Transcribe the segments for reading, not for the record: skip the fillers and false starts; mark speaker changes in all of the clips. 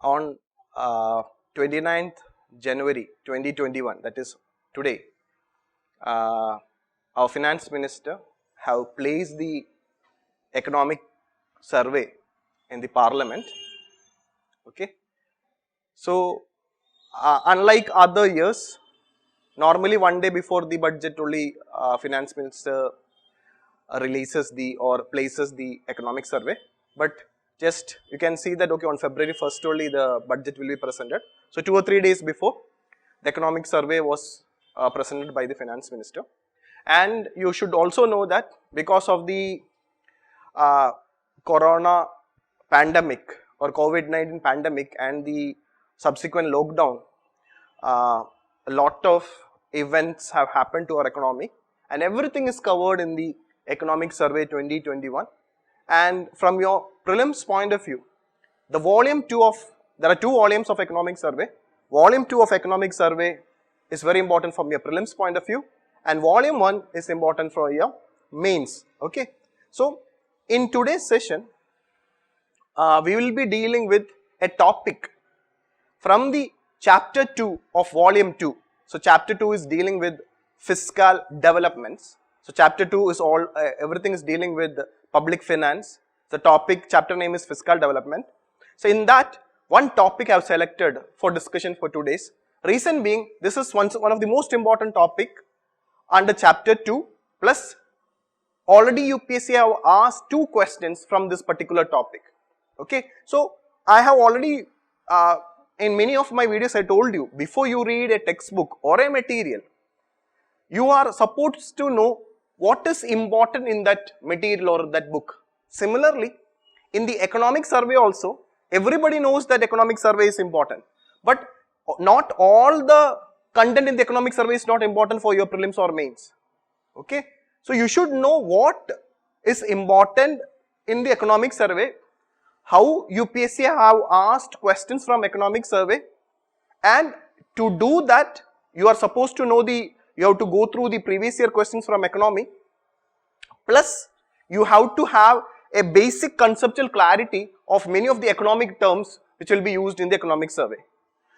Speaker 1: on 29th January 2021, that is today, our finance minister have placed the economic survey in the parliament. Okay. So, unlike other years, normally one day before the budget only finance minister releases or places the economic survey, but just you can see that okay, on February 1st only the budget will be presented. So 2 or 3 days before, the economic survey was presented by the finance minister. And you should also know that because of the corona pandemic or COVID-19 pandemic and the subsequent lockdown, a lot of events have happened to our economy, and everything is covered in the economic survey 2021. And from your prelims point of view, the volume 2 of, there are 2 volumes of economic survey. Volume 2 of economic survey is very important from your prelims point of view, and volume 1 is important for your mains. Okay. So, in today's session, we will be dealing with a topic from the chapter 2 of volume 2. So, chapter 2 is dealing with fiscal developments. So, chapter 2 is all, everything is dealing with public finance. The topic, chapter name is fiscal development. So, in that, one topic I have selected for discussion for today's. Reason being, this is one of the most important topic under chapter 2, plus already UPSC have asked 2 questions from this particular topic. Okay. So, I have already, in many of my videos I told you, before you read a textbook or a material, you are supposed to know what is important in that material or that book. Similarly, in the economic survey also, everybody knows that economic survey is important, but not all the content in the economic survey is not important for your prelims or mains. Okay. So, you should know what is important in the economic survey, how UPSC have asked questions from economic survey, and to do that you are supposed to know you have to go through the previous year questions from economy, plus you have to have a basic conceptual clarity of many of the economic terms which will be used in the economic survey.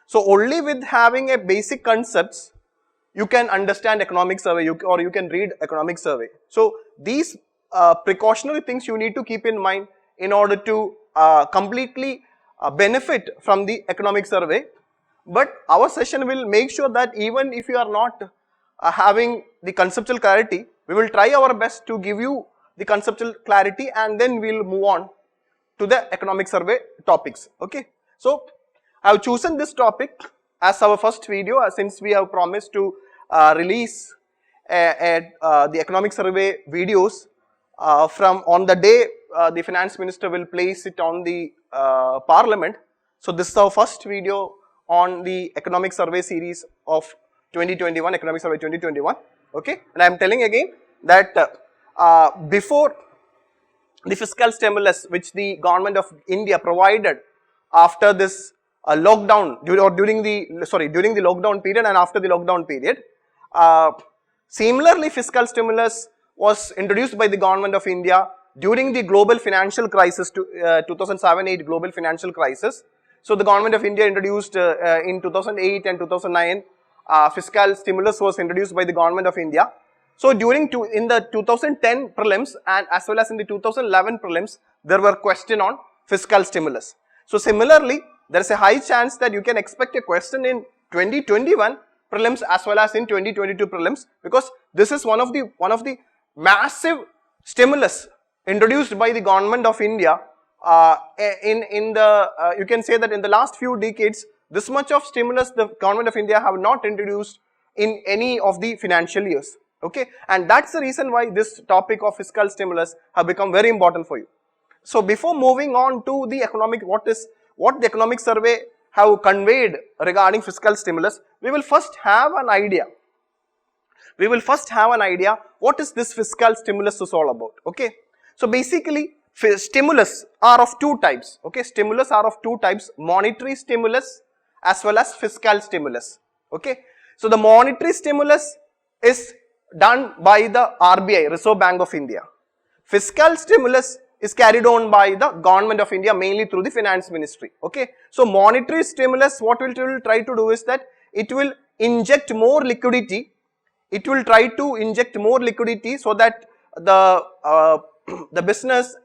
Speaker 1: So, only with having a basic concepts you can understand economic survey or you can read economic survey. So, these precautionary things you need to keep in mind in order to completely benefit from the economic survey. But our session will make sure that even if you are not having the conceptual clarity, we will try our best to give you the conceptual clarity, and then we will move on to the economic survey topics. Okay. So, I have chosen this topic as our first video since we have promised to release the economic survey videos from on the day the finance minister will place it on the parliament. So, this is our first video on the economic survey series of 2021, economic survey 2021. Okay. And I am telling again that before the fiscal stimulus which the government of India provided after this lockdown during the lockdown period and after the lockdown period, similarly fiscal stimulus was introduced by the government of India during the global financial crisis, 2007-8 global financial crisis. So, the government of India introduced in 2008 and 2009 fiscal stimulus was introduced by the government of India. So, in the 2010 prelims and as well as in the 2011 prelims, there were questions on fiscal stimulus. So, similarly, there is a high chance that you can expect a question in 2021 prelims as well as in 2022 prelims, because this is one of the massive stimulus introduced by the government of India. You can say that in the last few decades, this much of stimulus the government of India have not introduced in any of the financial years. Okay, and that's the reason why this topic of fiscal stimulus have become very important for you. So, before moving on to the economic, what the economic survey have conveyed regarding fiscal stimulus, we will first have an idea. What is this fiscal stimulus is all about. Okay. So, basically stimulus are of 2 types. Okay, stimulus are of 2 types, monetary stimulus as well as fiscal stimulus. Okay. So, the monetary stimulus is done by the RBI, Reserve Bank of India. Fiscal stimulus is carried on by the government of India, mainly through the finance ministry. Okay. So monetary stimulus, what it will try to do is that it will inject more liquidity. It will try to inject more liquidity so that the business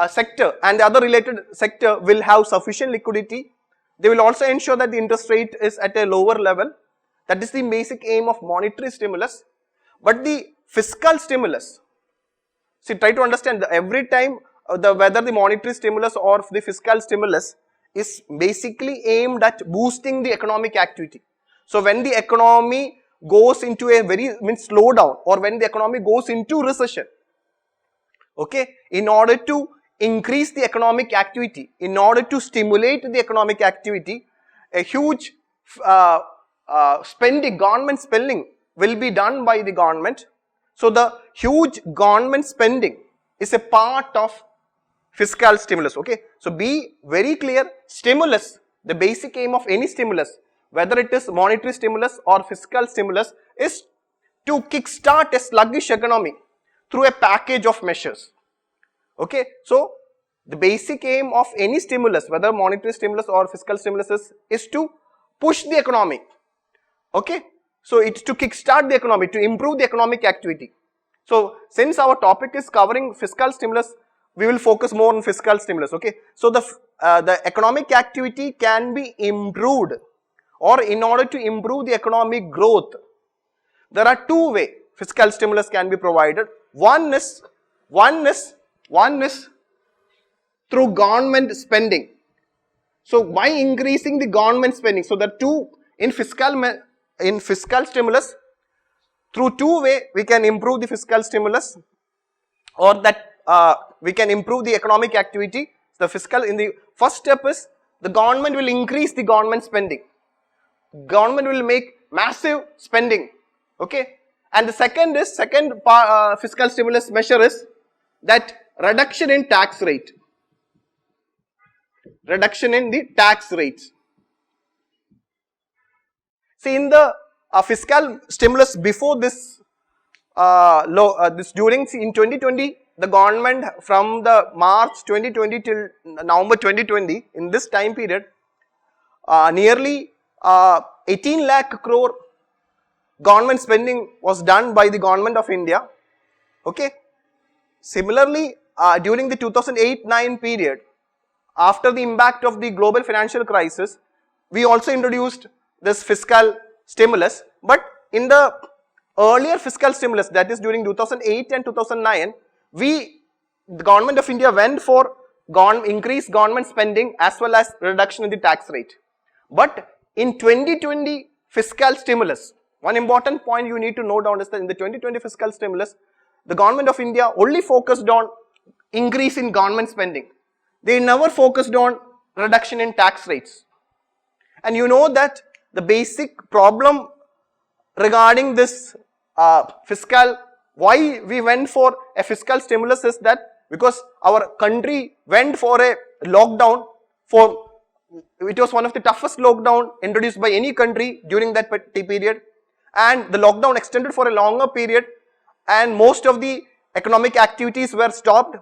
Speaker 1: sector and the other related sector will have sufficient liquidity. They will also ensure that the interest rate is at a lower level. That is the basic aim of monetary stimulus. But the fiscal stimulus, see, try to understand that every time whether the monetary stimulus or the fiscal stimulus is basically aimed at boosting the economic activity. So when the economy goes into a slowdown, or when the economy goes into recession, okay, in order to increase the economic activity, in order to stimulate the economic activity, a huge government spending will be done by the government. So the huge government spending is a part of fiscal stimulus. Okay, so be very clear, stimulus, the basic aim of any stimulus, whether it is monetary stimulus or fiscal stimulus, is to kickstart a sluggish economy through a package of measures. Okay, so the basic aim of any stimulus, whether monetary stimulus or fiscal stimulus, is to push the economy. Okay, so it's to kickstart the economy, to improve the economic activity. So since our topic is covering fiscal stimulus, we will focus more on fiscal stimulus. Okay, so the economic activity can be improved, or in order to improve the economic growth, there are two ways fiscal stimulus can be provided. One is through government spending. So by increasing the government spending, so the two in fiscal stimulus, through two ways we can improve the fiscal stimulus, or that we can improve the economic activity. The fiscal, in the first step is the government will increase the government spending. Government will make massive spending. Okay, and the second fiscal stimulus measure is that reduction in tax rate. Reduction in the tax rates. See, in the fiscal stimulus before this, in 2020, the government from the March 2020 till November 2020, in this time period, nearly 18 lakh crore government spending was done by the government of India. Okay. Similarly, during the 2008-9 period, after the impact of the global financial crisis, we also introduced this fiscal stimulus. But in the earlier fiscal stimulus, that is during 2008 and 2009, the government of India went for increased government spending as well as reduction in the tax rate. But in 2020 fiscal stimulus, one important point you need to note down is that in the 2020 fiscal stimulus, the government of India only focused on increase in government spending. They never focused on reduction in tax rates. And you know that the basic problem regarding this fiscal, why we went for a fiscal stimulus is that because our country went for a lockdown, it was one of the toughest lockdown introduced by any country during that period, and the lockdown extended for a longer period, and most of the economic activities were stopped,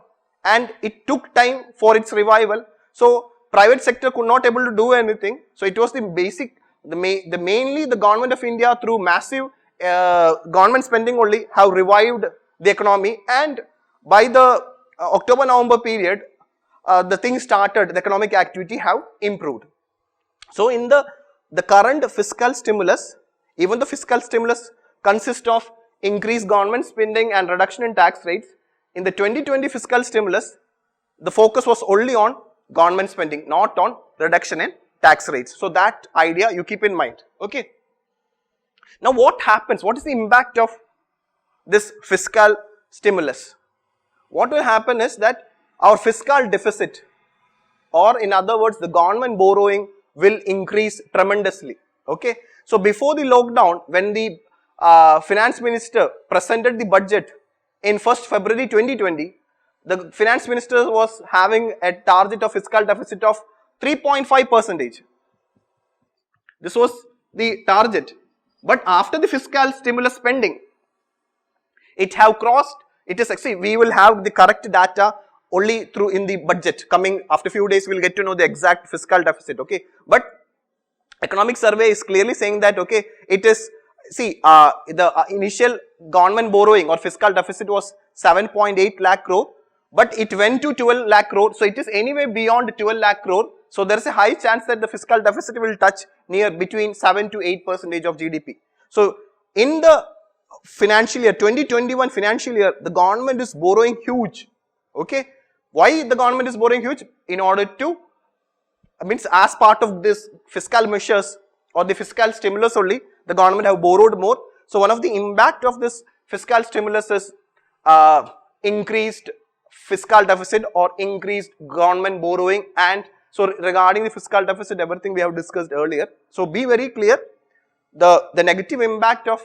Speaker 1: and it took time for its revival. So private sector could not able to do anything. So it was the basic, mainly the government of India through massive government spending only have revived the economy, and by the October-November period, the things started, the economic activity have improved. So in the current fiscal stimulus, even the fiscal stimulus consists of increased government spending and reduction in tax rates. In the 2020 fiscal stimulus, the focus was only on government spending, not on reduction in tax rates. So that idea you keep in mind. Okay. Now what happens? What is the impact of this fiscal stimulus? What will happen is that our fiscal deficit, or in other words, the government borrowing, will increase tremendously. Okay. So before the lockdown, when the finance minister presented the budget in 1st February 2020, the finance minister was having a target of fiscal deficit of 3.5%. This was the target. But after the fiscal stimulus spending, it have crossed, it is actually, we will have the correct data only through in the budget. Coming after few days, we'll get to know the exact fiscal deficit. Okay, but economic survey is clearly saying that, okay, it is, see, the initial government borrowing or fiscal deficit was 7.8 lakh crore, but it went to 12 lakh crore. So it is anyway beyond 12 lakh crore. So there is a high chance that the fiscal deficit will touch near between 7 to 8% of GDP. So in the financial year 2021 financial year, the government is borrowing huge. Okay, why the government is borrowing huge? In order to, means as part of this fiscal measures or the fiscal stimulus only, the government have borrowed more. So one of the impact of this fiscal stimulus is increased fiscal deficit or increased government borrowing. And so regarding the fiscal deficit, everything we have discussed earlier. So be very clear, the negative impact of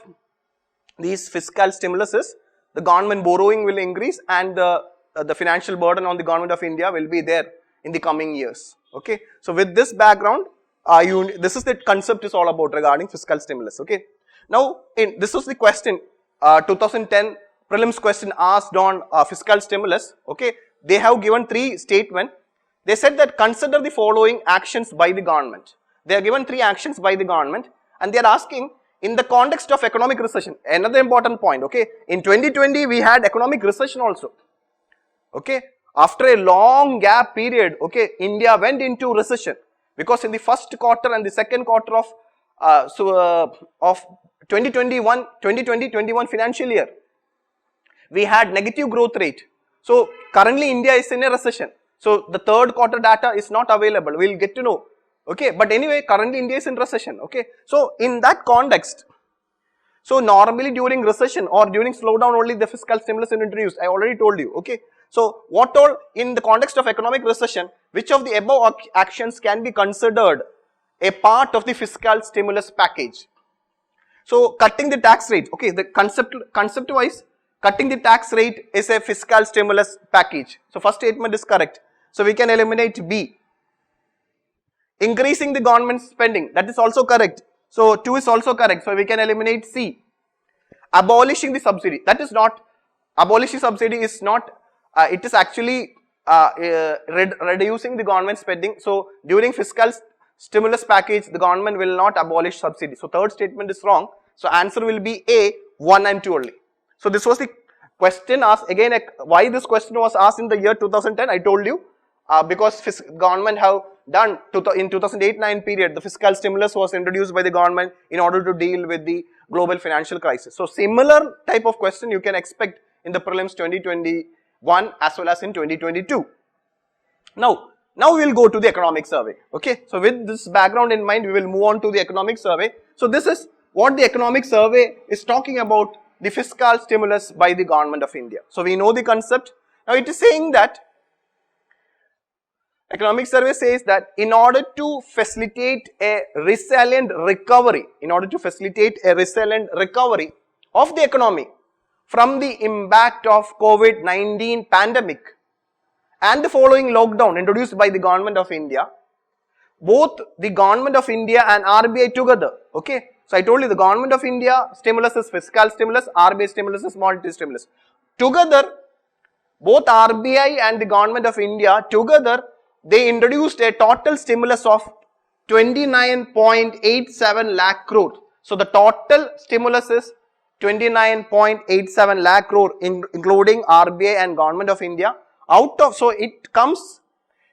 Speaker 1: these fiscal stimulus is the government borrowing will increase and the financial burden on the government of India will be there in the coming years. Okay, so with this background, this is the concept is all about regarding fiscal stimulus. Okay, now this was the question 2010 prelims question asked on fiscal stimulus. Okay, they have given 3 statements. They said that consider the following actions by the government. They are given 3 actions by the government and they are asking in the context of economic recession. Another important point. Okay, in 2020 we had economic recession also. Okay, after a long gap period, okay, India went into recession because in the first quarter and the second quarter of 2020-21 financial year, we had negative growth rate. So currently India is in a recession. So the third quarter data is not available. We'll get to know. Okay, but anyway, currently India is in recession. Okay, so in that context, so normally during recession or during slowdown only the fiscal stimulus is introduced. I already told you. Okay, so what all in the context of economic recession, which of the above actions can be considered a part of the fiscal stimulus package? So cutting the tax rate. Okay, the concept wise, cutting the tax rate is a fiscal stimulus package. So first statement is correct. So we can eliminate B. Increasing the government spending, that is also correct. So 2 is also correct. So we can eliminate C. Abolishing the subsidy, that is not, abolishing subsidy is not, it is actually reducing the government spending. So during fiscal stimulus package, the government will not abolish subsidy. So third statement is wrong. So answer will be A, 1 and 2 only. So this was the question asked. Again, why this question was asked in the year 2010, I told you, because government have done in 2008-9 period, the fiscal stimulus was introduced by the government in order to deal with the global financial crisis. So similar type of question you can expect in the prelims 2021 as well as in 2022. Now we will go to the economic survey. Okay, so with this background in mind, we will move on to the economic survey. So this is what the economic survey is talking about, the fiscal stimulus by the government of India. So we know the concept. Now it is saying that economic survey says that in order to facilitate a resilient recovery, of the economy from the impact of COVID-19 pandemic and the following lockdown introduced by the government of India, both the government of India and RBI together. Okay, so I told you the government of India stimulus is fiscal stimulus, RBI stimulus is monetary stimulus. Together, both RBI and the government of India together, they introduced a total stimulus of 29.87 lakh crore. So the total stimulus is 29.87 lakh crore including RBI and government of India. Out of, so it comes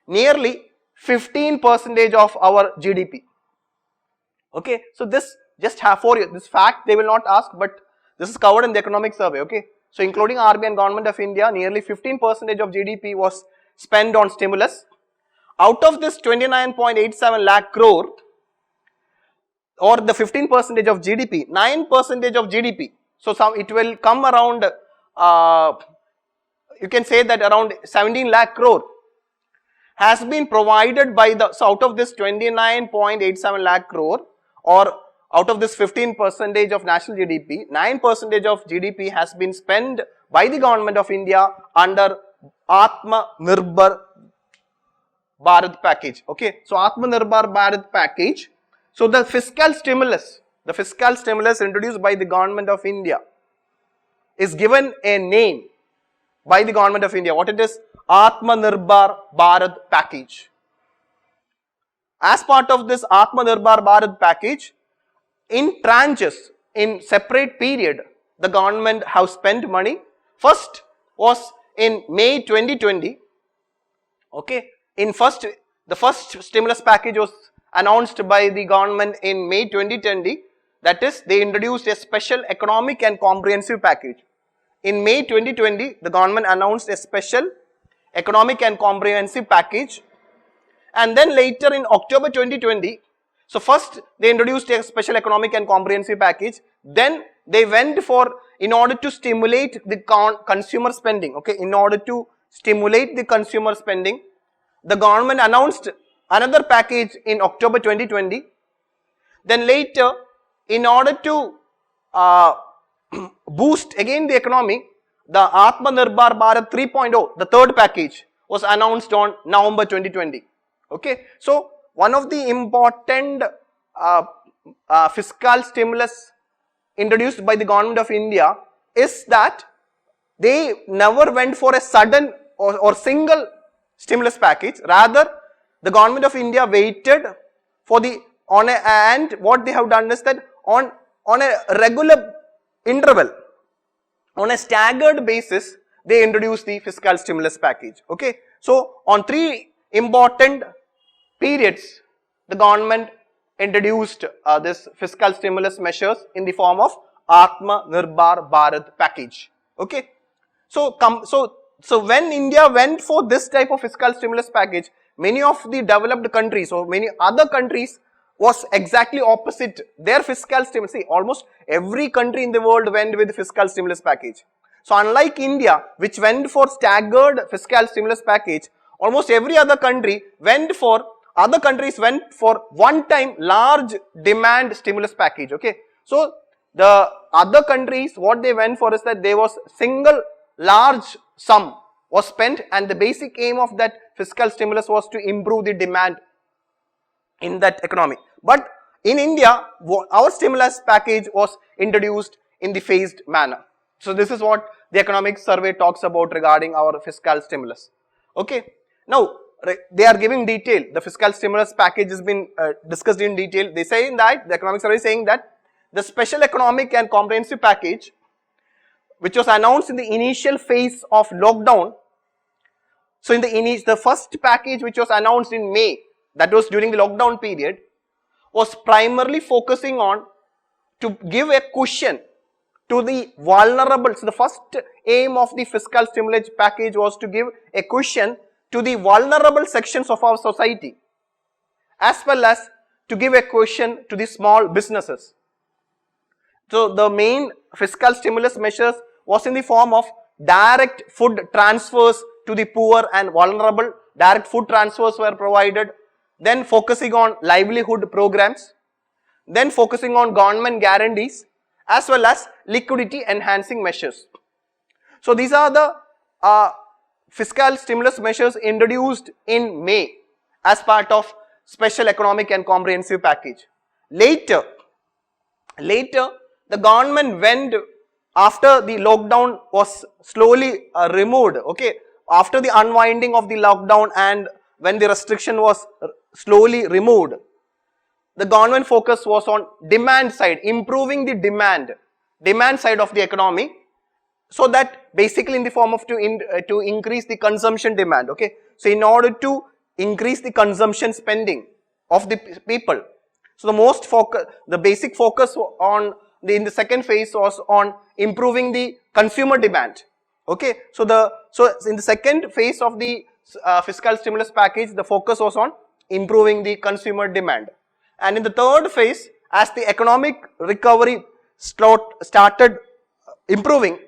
Speaker 1: nearly 15% of our GDP. Okay, so this just have for you, this fact they will not ask, but this is covered in the economic survey. Okay, so including RBI and government of India, nearly 15% of GDP was spent on stimulus. Out of this 29.87 lakh crore or the 15% of GDP, 9% of GDP. So it will come around, you can say that around 17 lakh crore has been provided by the, so out of this 29.87 lakh crore or out of this 15% of national GDP, 9% of GDP has been spent by the government of India under Atma Nirbhar Bharat package. Okay, so Atma Nirbhar Bharat package. So the fiscal stimulus introduced by the government of India is given a name by the government of India. What it is? Atma Nirbhar Bharat package. As part of this Atma Nirbhar Bharat package, in tranches, in separate period, the government have spent money. First was in May 2020. Okay, the first stimulus package was announced by the government in May 2020. That is, they introduced a special economic and comprehensive package. In May 2020, the government announced a special economic and comprehensive package. And then later in October 2020, so first they introduced a special economic and comprehensive package. Then they went for, in order to stimulate the consumer spending, okay, in order to stimulate the consumer spending, the government announced another package in October 2020. Then later, in order to boost again the economy, the Atma Nirbhar Bharat 3.0, the third package, was announced on November 2020. Okay, so one of the important fiscal stimulus introduced by the government of India is that they never went for a sudden or single stimulus package. Rather, the government of India waited for the and what they have done is that on a regular interval, on a staggered basis, they introduced the fiscal stimulus package. Okay, so on 3 important periods, the government introduced this fiscal stimulus measures in the form of Atma Nirbhar Bharat package. Okay, so when India went for this type of fiscal stimulus package, many of the developed countries or many other countries was exactly opposite. Their fiscal stimulus, see, almost every country in the world went with fiscal stimulus package. So unlike India, which went for staggered fiscal stimulus package, almost every other country went for one-time large demand stimulus package. Okay, so the other countries, what they went for is that there was single large sum was spent, and the basic aim of that fiscal stimulus was to improve the demand in that economy. But in India, our stimulus package was introduced in the phased manner. So this is what the economic survey talks about regarding our fiscal stimulus. Okay, now they are giving detail. The fiscal stimulus package has been discussed in detail. They say that the economic survey is saying that the special economic and comprehensive package, which was announced in the initial phase of lockdown. So in the first package which was announced in May, that was during the lockdown period, was primarily focusing on to give a cushion to the vulnerable. So the first aim of the fiscal stimulus package was to give a cushion to the vulnerable sections of our society, as well as to give a cushion to the small businesses. So the main fiscal stimulus measures was in the form of direct food transfers to the poor and vulnerable. Direct food transfers were provided. Then focusing on livelihood programs. Then focusing on government guarantees, as well as liquidity enhancing measures. So these are the fiscal stimulus measures introduced in May as part of special economic and comprehensive package. Later the government went, after the lockdown was slowly removed, okay, after the unwinding of the lockdown and when the restriction was slowly removed, the government focus was on demand side, improving the demand side of the economy, so that basically in the form of to increase the consumption demand. Okay, so in order to increase the consumption spending of the people, so the basic focus on in the second phase was on improving the consumer demand. Okay, so in the second phase of the fiscal stimulus package, the focus was on improving the consumer demand. And in the third phase, as the economic recovery started improving,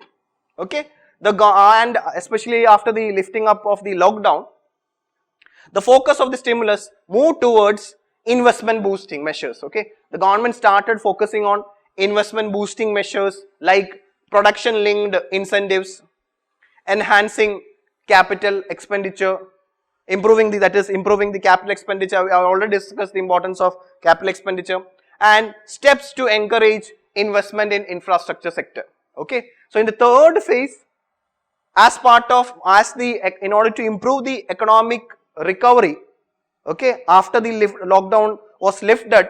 Speaker 1: okay, and especially after the lifting up of the lockdown, the focus of the stimulus moved towards investment boosting measures. Okay, the government started focusing on investment boosting measures like production linked incentives, enhancing capital expenditure, improving the capital expenditure. I have already discussed the importance of capital expenditure, and steps to encourage investment in infrastructure sector. Okay, so in the third phase, in order to improve the economic recovery, okay, after the lockdown was lifted,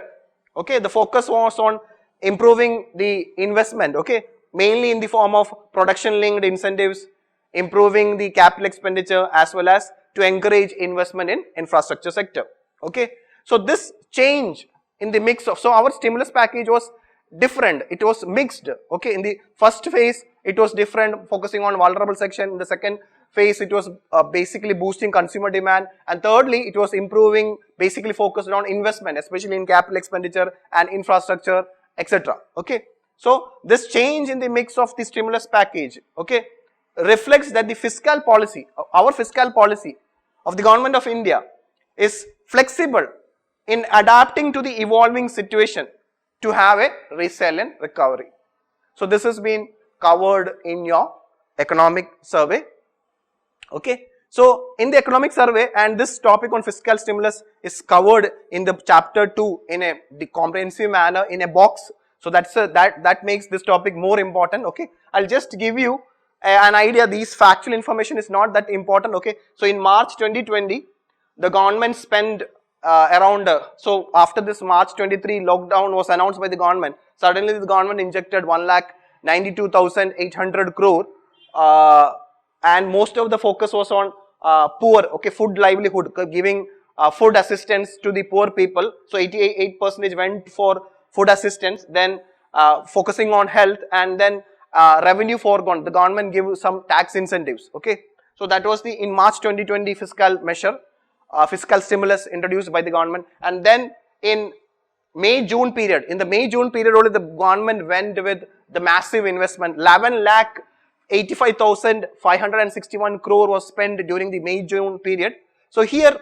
Speaker 1: okay, the focus was on improving the investment, okay, mainly in the form of production linked incentives, improving the capital expenditure, as well as to encourage investment in infrastructure sector, okay. So this change in the mix of, so our stimulus package was different, it was mixed, okay. In the first phase it was different, focusing on vulnerable section. In the second phase it was basically boosting consumer demand, and thirdly it was improving, basically focused on investment, especially in capital expenditure and infrastructure, etc. Okay, so this change in the mix of the stimulus package, okay, reflects that the fiscal policy, our fiscal policy of the government of India is flexible in adapting to the evolving situation to have a resilient recovery. So this has been covered in your economic survey, okay. So in the economic survey, and this topic on fiscal stimulus is covered in the chapter 2 in a comprehensive manner in a box. So that makes this topic more important, okay. I'll just give you an idea. These factual information is not that important, okay. So in March 2020, the government spent around, so after this March 23 lockdown was announced by the government, suddenly the government injected 1,92,800 crore, and most of the focus was on poor, okay, food livelihood, giving food assistance to the poor people. So 88% went for food assistance, then focusing on health, and then revenue foregone, the government gave some tax incentives, okay. So that was the in March 2020 fiscal measure, fiscal stimulus introduced by the government. And then in May-June period, in the May-June period only the government went with the massive investment. 11,85,561 crore was spent during the May-June period. So here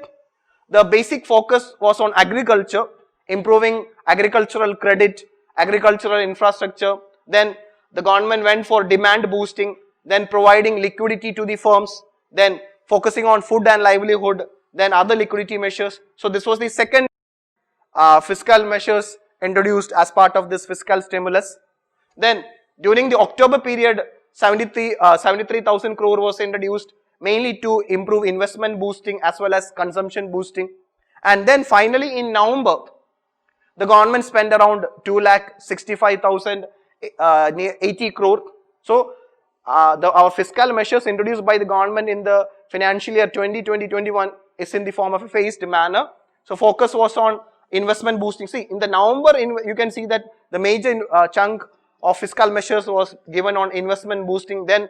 Speaker 1: the basic focus was on agriculture, improving agricultural credit, agricultural infrastructure. Then the government went for demand boosting, then providing liquidity to the firms, then focusing on food and livelihood, then other liquidity measures. So this was the second fiscal measures introduced as part of this fiscal stimulus. Then during the October period, 73,000 crore was introduced, mainly to improve investment boosting as well as consumption boosting. And then finally in November, the government spent around 2,65,080 crore. So our fiscal measures introduced by the government in the financial year 2020-21 is in the form of a phased manner. So focus was on investment boosting. See, in the November, you can see that the major chunk of fiscal measures was given on investment boosting, then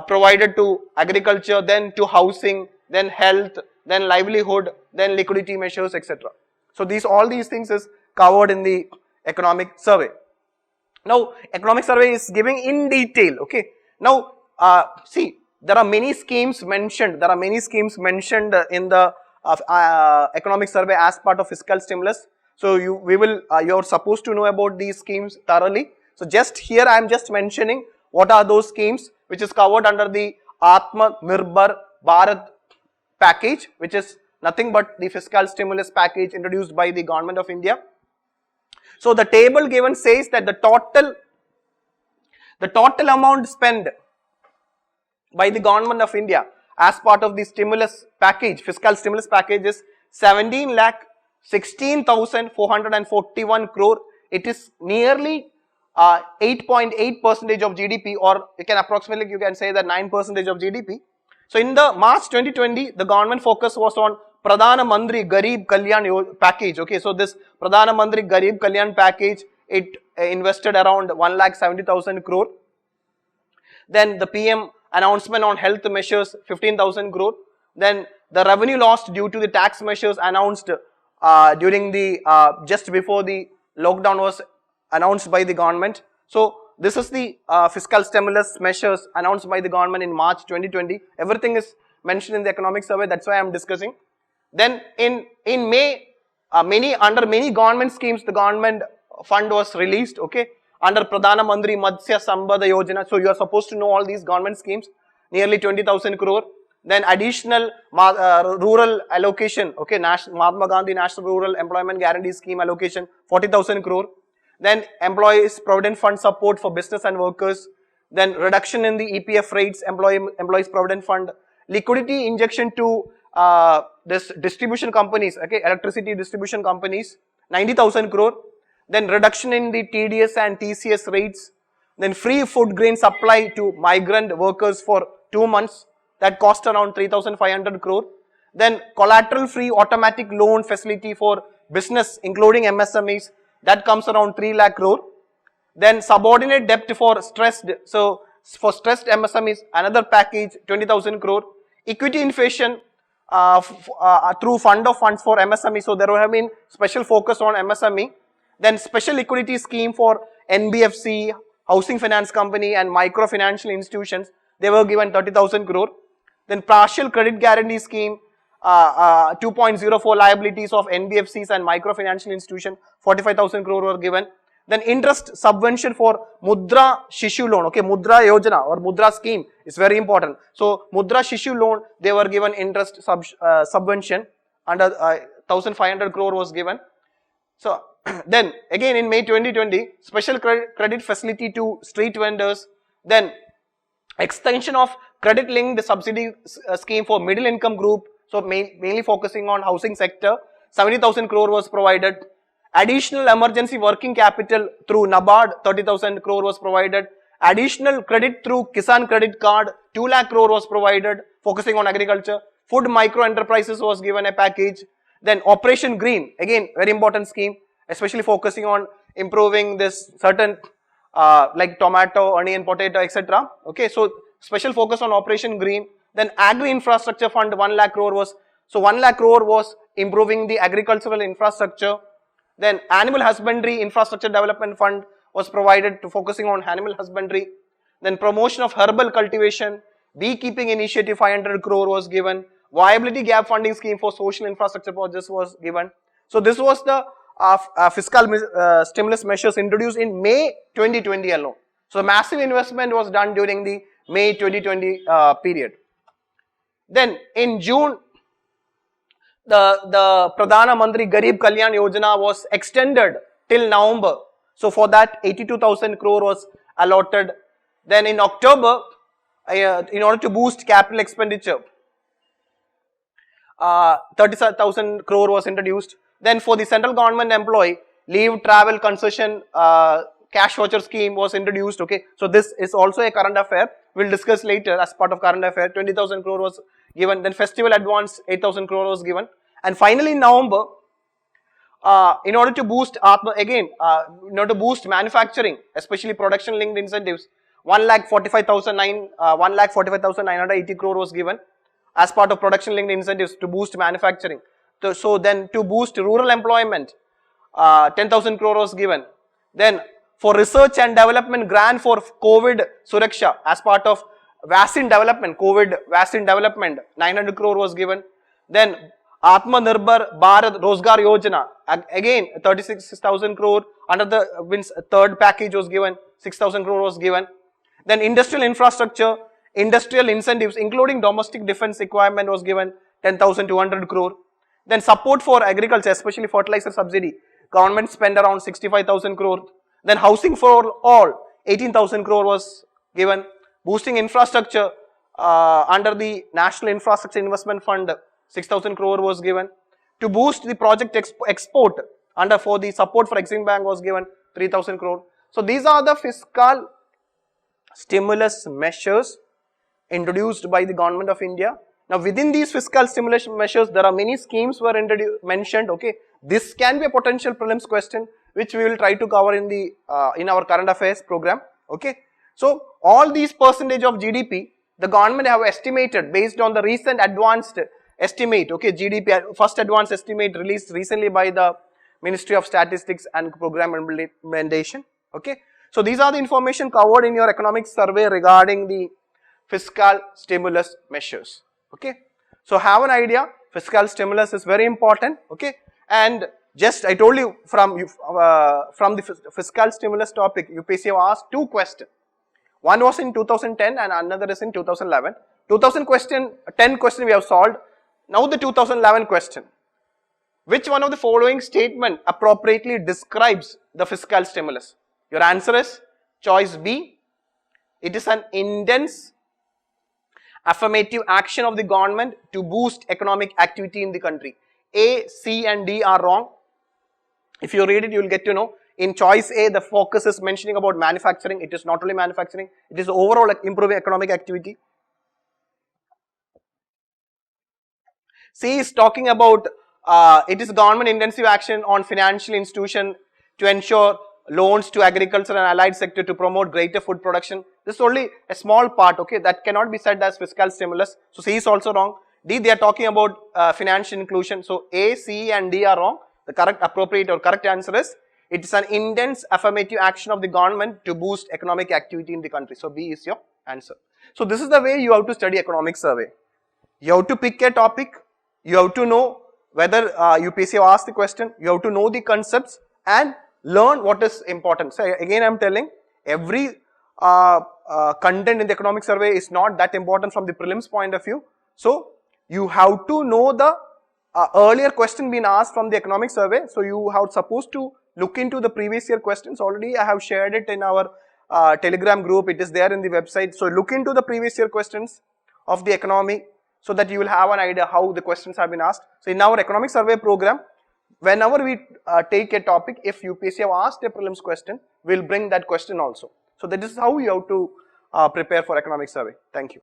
Speaker 1: provided to agriculture, then to housing, then health, then livelihood, then liquidity measures, etc. So all these things is covered in the economic survey. Now, economic survey is giving in detail, okay. Now, see, there are many schemes mentioned. There are many schemes mentioned in the economic survey as part of fiscal stimulus. So you're supposed to know about these schemes thoroughly. So just here I am just mentioning what are those schemes which is covered under the Atma, Nirbhar, Bharat package, which is nothing but the fiscal stimulus package introduced by the government of India. So the table given says that the total amount spent by the government of India as part of the stimulus package, fiscal stimulus package, is 17,16,441 crore. It is nearly 8.8% of GDP, or you can say that 9% of GDP. So in the March 2020, the government focus was on Pradhana Mantri Garib Kalyan package. Okay, so this Pradhana Mantri Garib Kalyan package, it invested around 1,70,000 crore. Then the PM announcement on health measures, 15,000 crore. Then the revenue lost due to the tax measures announced during the just before the lockdown was announced by the government. So this is the fiscal stimulus measures announced by the government in March 2020. Everything is mentioned in the economic survey. That's why I am discussing. Then in May, under many government schemes, the government fund was released. Okay, under Pradhana Mantri Matsya Sambada Yojana. So you are supposed to know all these government schemes. Nearly 20,000 crore. Then additional rural allocation. Okay, Mahatma Gandhi National Rural Employment Guarantee Scheme allocation, 40,000 crore. Then employees provident fund support for business and workers. then reduction in the EPF rates, employees provident fund, liquidity injection to this distribution companies, okay, electricity distribution companies, 90,000 crore, then reduction in the TDS and TCS rates, then free food grain supply to migrant workers for 2 months, that cost around 3,500 crore, then collateral free automatic loan facility for business including MSMEs, that comes around 3 lakh crore, then subordinate debt for stressed, so for stressed MSMEs, another package 20,000 crore, equity inflation through fund of funds for MSME, so there will have been special focus on MSME, then special liquidity scheme for NBFC, housing finance company and microfinancial institutions, they were given 30,000 crore, then partial credit guarantee scheme, 2.04 liabilities of NBFCs and microfinancial institution, 45,000 crore were given. Then interest subvention for Mudra Shishu loan, okay, Mudra Yojana or Mudra scheme is very important. So Mudra Shishu loan, they were given interest subvention under 1,500 crore was given. So then again in May 2020, special credit facility to street vendors, then extension of credit linked subsidy scheme for middle income group, so mainly focusing on housing sector, 70,000 crore was provided. Additional emergency working capital through NABARD, 30,000 crore was provided. Additional credit through Kisan credit card, 2 lakh crore was provided, focusing on agriculture. Food micro enterprises was given a package. Then Operation Green, again very important scheme, especially focusing on improving this certain like tomato, onion, potato, etc. Okay, so special focus on Operation Green. Then Agri Infrastructure Fund, 1 lakh crore was, so 1 lakh crore was improving the agricultural infrastructure. Then Animal Husbandry Infrastructure Development Fund was provided to focusing on animal husbandry. Then promotion of herbal cultivation, beekeeping initiative 500 crore was given. Viability gap funding scheme for social infrastructure projects was given. So this was the fiscal stimulus measures introduced in May 2020 alone. So massive investment was done during the May 2020 period. Then in June, the Pradhana Mantri Garib Kalyan Yojana was extended till November. So for that 82,000 crore was allotted. Then in October, in order to boost capital expenditure, 37,000 crore was introduced. Then for the central government employee, leave travel concession cash voucher scheme was introduced. Okay, so this is also a current affair. We'll discuss later as part of current affair. 20,000 crore was given. Then festival advance 8,000 crore was given. And finally in November, in order to boost Atma, again, in order to boost manufacturing, especially production linked incentives, 1,45,980 crore was given as part of production linked incentives to boost manufacturing. So then to boost rural employment, 10,000 crore was given. Then for research and development grant for COVID Suraksha as part of vaccine development, COVID vaccine development, 900 crore was given. Then Atma Nirbhar Bharat Rozgar Yojana, again 36,000 crore under the third package was given, 6,000 crore was given. Then industrial infrastructure, industrial incentives including domestic defense requirement was given, 10,200 crore. Then support for agriculture, especially fertilizer subsidy, government spent around 65,000 crore. Then housing for all, 18,000 crore was given. Boosting infrastructure under the National Infrastructure Investment Fund, 6,000 crore was given. To boost the project export under for the support for Exim Bank was given 3,000 crore. So these are the fiscal stimulus measures introduced by the government of India. Now within these fiscal stimulus measures, there are many schemes were mentioned. Okay, this can be a potential prelims question which we will try to cover in the in our current affairs program. Okay, so all these percentage of GDP, the government have estimated based on the recent advanced estimate. Okay, GDP first advanced estimate released recently by the Ministry of Statistics and Program Implementation. Okay, so these are the information covered in your economic survey regarding the fiscal stimulus measures. Okay, so have an idea, fiscal stimulus is very important. Okay, and just I told you from the fiscal stimulus topic, UPSC have asked 2 questions. One was in 2010 and another is in 2011. 2010 question we have solved. Now the 2011 question. Which one of the following statement appropriately describes the fiscal stimulus? Your answer is choice B. It is an intense affirmative action of the government to boost economic activity in the country. A, C and D are wrong. If you read it, you will get to know. In choice A, the focus is mentioning about manufacturing. It is not only manufacturing, it is overall improving economic activity. C is talking about it is government intensive action on financial institution to ensure loans to agriculture and allied sector to promote greater food production. This is only a small part, okay, that cannot be said as fiscal stimulus. So C is also wrong. D, they are talking about financial inclusion. So A, C and D are wrong. The correct, appropriate or correct answer is, it is an intense affirmative action of the government to boost economic activity in the country. So B is your answer. So this is the way you have to study economic survey. You have to pick a topic, you have to know whether UPSC have asked the question, you have to know the concepts and learn what is important. So again I am telling, every content in the economic survey is not that important from the prelims point of view. So you have to know the earlier question being asked from the economic survey. So you have supposed to look into the previous year questions. Already I have shared it in our Telegram group. It is there in the website. So look into the previous year questions of the economy, so that you will have an idea how the questions have been asked. So in our economic survey program, whenever we take a topic, if UPSC have asked a prelims question, we will bring that question also. So that is how you have to prepare for economic survey. Thank you.